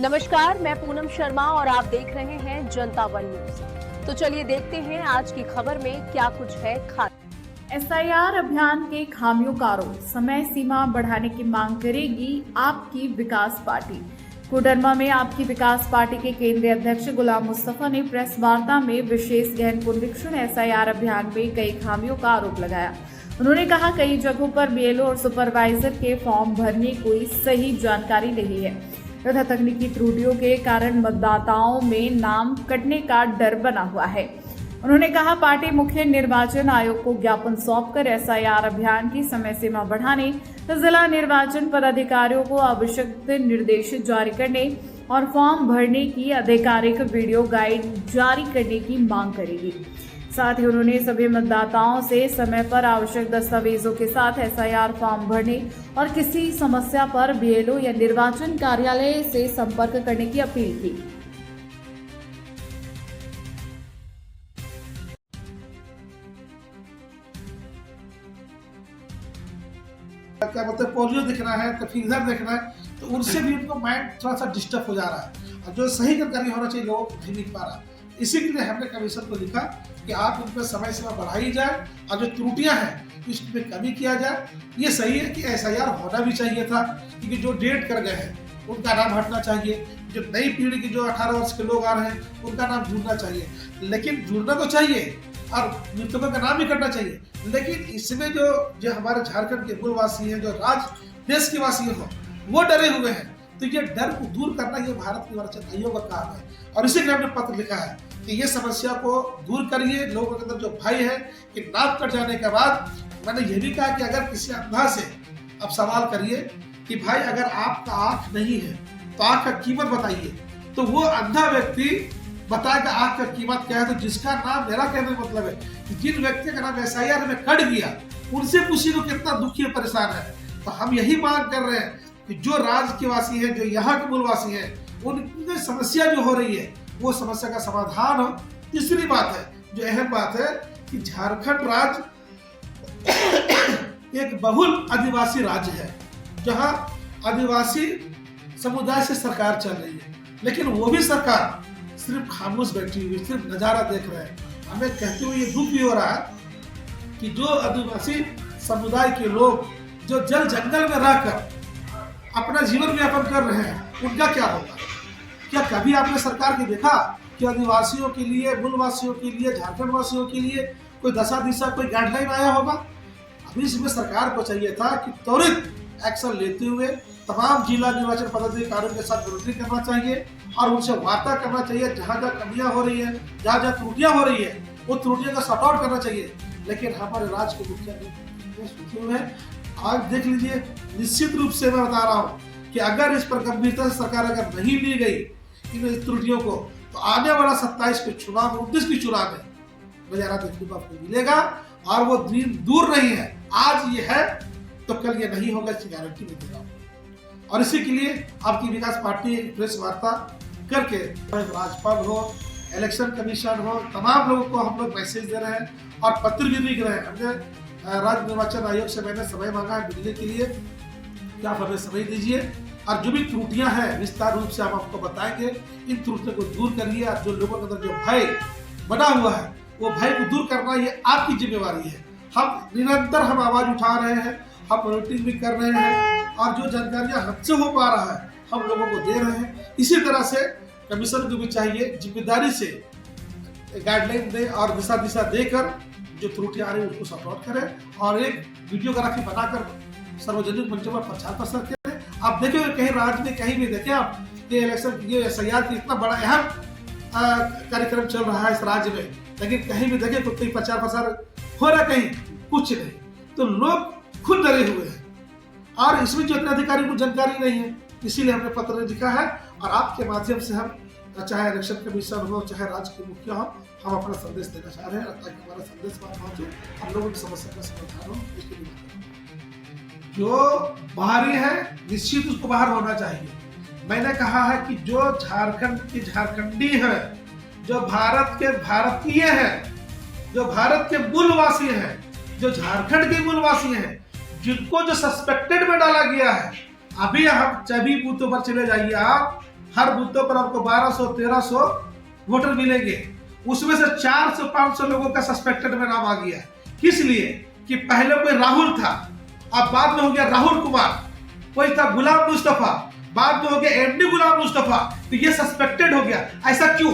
नमस्कार, मैं पूनम शर्मा और आप देख रहे हैं जनता वन न्यूज। तो चलिए देखते हैं आज की खबर में क्या कुछ है खास। एसआईआर अभियान के खामियों का आरोप, समय सीमा बढ़ाने की मांग करेगी आपकी विकास पार्टी। कोडरमा में आपकी विकास पार्टी के केंद्रीय अध्यक्ष गुलाम मुस्तफा ने प्रेस वार्ता में विशेष गहन पुनरीक्षण एसआईआर अभियान में कई खामियों का आरोप लगाया। उन्होंने कहा कई जगहों पर बीएलओ और सुपरवाइजर के फॉर्म भरने कोई सही जानकारी नहीं है तथा तकनीकी त्रुटियों के कारण मतदाताओं में नाम कटने का डर बना हुआ है। उन्होंने कहा पार्टी मुख्य निर्वाचन आयोग को ज्ञापन सौंपकर एसआईआर अभियान की समय सीमा बढ़ाने, जिला निर्वाचन पदाधिकारियों को आवश्यक निर्देश जारी करने और फॉर्म भरने की आधिकारिक वीडियो गाइड जारी करने की मांग करेगी। साथ ही उन्होंने सभी मतदाताओं से समय पर आवश्यक दस्तावेजों के साथ एसआईआर फॉर्म भरने और किसी समस्या पर बीएलओ या निर्वाचन कार्यालय से संपर्क करने की अपील की। क्या बोलते हैं, पोलियो दिखना है तो फिर इधर देखना है, तो उनसे भी उनको माइंड थोड़ा सा डिस्टर्ब हो जा रहा है और जो सही जानकारी होना चाहिए लोगों को नहीं मिल पा रहा। इसी के लिए हमने कमीशन को लिखा कि आप उन पर समय सीमा बढ़ाई जाए और जो त्रुटियां हैं इसमें कमी किया जाए। ये सही है कि एसआईआर होना भी चाहिए था, क्योंकि जो डेट कर गए हैं उनका नाम हटना चाहिए। जो नई पीढ़ी के जो 18 वर्ष के लोग आ रहे हैं उनका नाम जुड़ना चाहिए, लेकिन जुड़ना तो चाहिए और मृतकों का नाम भी करना चाहिए। लेकिन इसमें जो हमारे झारखंड के मूलवासी हैं, जो देश के वासी हैं, वो डरे हुए हैं। तो ये डर को दूर करना ये भारत निर्वाचन आयोग का काम है और इसी के लिए हमने पत्र लिखा है कि ये समस्या को दूर करिए। लोगों के अंदर जो भय है कि नाक कट जाने के बाद, मैंने ये भी कहा कि अगर किसी अंधा से आप सवाल करिए कि भाई अगर आपका आंख नहीं है तो आंख का कीमत बताइए, तो वो अंधा व्यक्ति बताएगा आंख का कीमत क्या है। तो जिसका नाम, मेरा कहने का मतलब है कि जिन व्यक्ति का नाम एसआईआर में कट गया उनसे पूछिए वो कितना दुखी और परेशान है। तो हम यही मांग कर रहे हैं कि जो राज्य के वासी हैं, जो यहाँ के मूलवासी हैं, उनकी समस्या जो हो रही है वो समस्या का समाधान हो। तीसरी बात है, जो अहम बात है कि झारखंड राज्य एक बहुल आदिवासी राज्य है, जहाँ आदिवासी समुदाय से सरकार चल रही है, लेकिन वो भी सरकार सिर्फ खामोश बैठी हुई, सिर्फ नजारा देख रहे हैं। हमें कहते हुए ये दुख भी हो रहा है कि जो आदिवासी समुदाय के लोग जो जल जंगल में रहकर अपना जीवन यापन कर रहे हैं, उनका क्या होगा? क्या कभी आपने सरकार के देखा कि आदिवासियों के लिए, मूलवासियों के लिए, झारखंड वासियों के लिए कोई दशा दिशा, कोई गाइडलाइन आया होगा? अभी इसमें सरकार को चाहिए था कि त्वरित एक्शन लेते हुए तमाम जिला निर्वाचन पदाधिकारियों के साथ मॉनिटरिंग करना चाहिए और उनसे वार्ता करना चाहिए। जहाँ जहाँ कमियां हो रही है, जहाँ जहाँ त्रुटियां हो रही है, वो त्रुटियों का सॉर्ट आउट करना चाहिए। लेकिन हमारे राज्य के मुखिया है, आज देख लीजिए, निश्चित रूप से मैं बता रहा हूँ कि अगर इस पर गंभीरता से सरकार अगर नहीं ली गई इन त्रुटियों को, तो आने वाला 27 के चुनाव, 29 के चुनाव में नजारा देखने को आपको मिलेगा और वो दिन दूर नहीं है। आज ये है तो कल ये नहीं होगा, इसकी गारंटी मैं दे रहा हूँ। और इसी के लिए आपकी विकास पार्टी प्रेस वार्ता करके राज्यपाल हो, इलेक्शन कमीशन हो, तमाम लोगों को हम लोग मैसेज दे रहे हैं और पत्र भी लिख रहे हैं। हमने राज्य निर्वाचन आयोग से मैंने समय मांगा है मिलने के लिए कि आप हमें समय दीजिए और जो भी त्रुटियां हैं विस्तार रूप से हम आपको बताएंगे। इन त्रुटियों को दूर करिए और जो लोगों के अंदर जो भय बना हुआ है वो भय को दूर करना ये आपकी जिम्मेवारी है। हम निरंतर आवाज उठा रहे हैं, हम मॉनिटरिंग भी कर रहे हैं और जो जानकारियां हमसे हो पा रहा है हम लोगों को दे रहे हैं। इसी तरह से कमीशन को भी चाहिए जिम्मेदारी से गाइडलाइन दे और दिशा देकर जो त्रुटियां आ रही है उसको सॉर्ट आउट करें और एक वीडियोग्राफी बनाकर सार्वजनिक मंचों पर प्रचार प्रसार करें। आप देखेंगे कहीं राज्य में कहीं भी देखें आप ये इलेक्शन, ये एसआईआर की इतना बड़ा अहम कार्यक्रम चल रहा है इस राज्य में, लेकिन कहीं भी देखें तो कहीं प्रचार प्रसार हो रहा, कहीं कुछ नहीं। तो लोग खुद डरे हुए हैं और इसमें जो इतने अधिकारी को जानकारी नहीं है, इसीलिए हमने पत्र लिखा है और आपके माध्यम से हम, चाहे इलेक्शन कमीशन हो, चाहे राज्य के मुखिया हो, हम अपना संदेश देना चाह रहे हैं ताकि हमारा संदेश वहां पहुंचे, हम लोगों की समस्या का समाधान हो। इसके लिए जो बाहरी है निश्चित उसको बाहर होना चाहिए। मैंने कहा है कि जो झारखंड की झारखंडी है, जो भारत के भारतीय है, जो भारत के मूलवासी हैं, जो झारखंड के मूलवासी हैं, जिनको जो सस्पेक्टेड में डाला गया है, अभी हम सभी बूथों पर चले जाइए आप, हर बूथों पर आपको 1200-1300 वोटर मिलेंगे। उसमें से 400-500 लोगों का सस्पेक्टेड में नाम आ गया। किस लिए? कि पहले कोई राहुल था, अब बाद में हो गया राहुल कुमार, कोई था गुलाम मुस्तफा, बाद में हो गया एमडी गुलाम मुस्तफा, तो ये सस्पेक्टेड हो गया। ऐसा क्यों?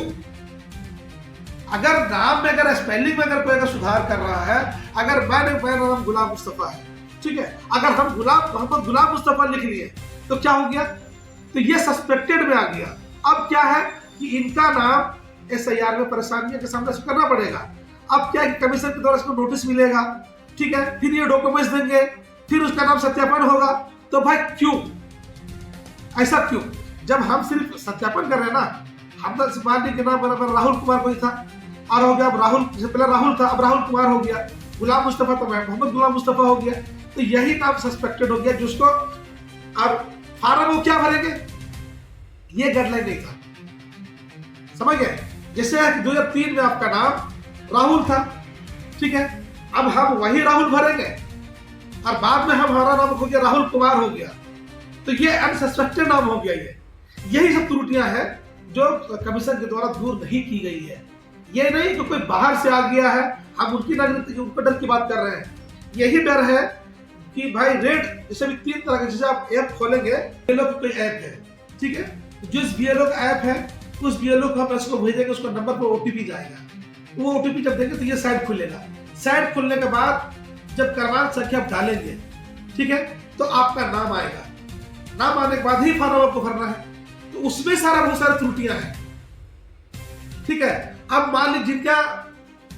अगर नाम में, अगर स्पेलिंग में अगर कोई अगर सुधार कर रहा है, अगर मेरा नाम गुलाम मुस्तफा है, ठीक है, अगर हम मोहम्मद गुलाम मुस्तफा लिख लिए तो क्या हो गया? तो ये सस्पेक्टेड में आ गया। अब क्या है कि इनका नाम SIR में परेशानियों के सामने से करना पड़ेगा। अब क्या है कि कमीशन के द्वारा इसको नोटिस मिलेगा, ठीक है, फिर ये डॉक्यूमेंट्स देंगे, फिर उसका नाम सत्यापन होगा। तो भाई क्यों, ऐसा क्यों? जब हम सिर्फ सत्यापन कर रहे हैं ना, हम मान ली के नाम राहुल कुमार कोई था और हो गया, अब राहुल से पहले राहुल था, अब राहुल कुमार हो गया, गुलाम मुस्तफा तो मोहम्मद गुलाम मुस्तफा हो गया, तो यही नाम सस्पेक्टेड हो गया जिसको। और फार्म वो क्या भरेंगे, ये गाइडलाइन नहीं था, समझ गए? जैसे 2003 में आपका नाम राहुल था, ठीक है, अब हम वही राहुल भरेंगे और बाद में हमारा नाम हो गया राहुल कुमार हो गया, तो ये अनसस्पेक्टेड नाम हो गया। यही सब त्रुटियां हैं जो कमीशन के द्वारा दूर नहीं की गई है। ये नहीं कि कोई बाहर से आ गया है, हम उनकी उनके डर की बात कर रहे हैं। यही डर है कि भाई रेड, जैसे भी 3 तरह के, जैसे आप ऐप खोलेंगे, BLO का कोई ऐप है, ठीक है, जिस BLO का ऐप है उस BLO को हम इसको भेजेंगे, उसको नंबर पर OTP जाएगा, वो OTP जब देंगे तो ये साइट खुलेगा। साइट खुलने के बाद जब क्रमांक संख्या आप डालेंगे, ठीक है, तो आपका नाम आएगा। नाम आने के बाद ही फॉर्म आपको भरना है, तो उसमें बहुत सारी त्रुटियां हैं, ठीक है। अब मान लीजिए जिनका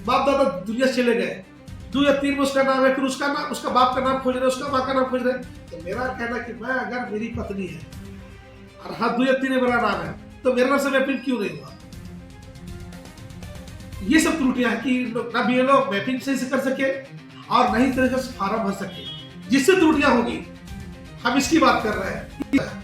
बाप दादा दुनिया से चले गए, 2 या 3 में उसका नाम है, फिर उसका नाम, उसका बाप का नाम खोज रहे, उसका माँ का नाम खोज रहे, तो मेरा कहना कि मैं, अगर मेरी पत्नी है और हाँ 2 या 3 में मेरा नाम है, तो मेरे नाम से मैपिंग क्यों नहीं हुआ? ये सब त्रुटियां हैं कि ना BLO मैपिंग सही से कर सके और नहीं तरीके से फॉर्म भर सके, जिससे त्रुटियां होगी, हम इसकी बात कर रहे हैं।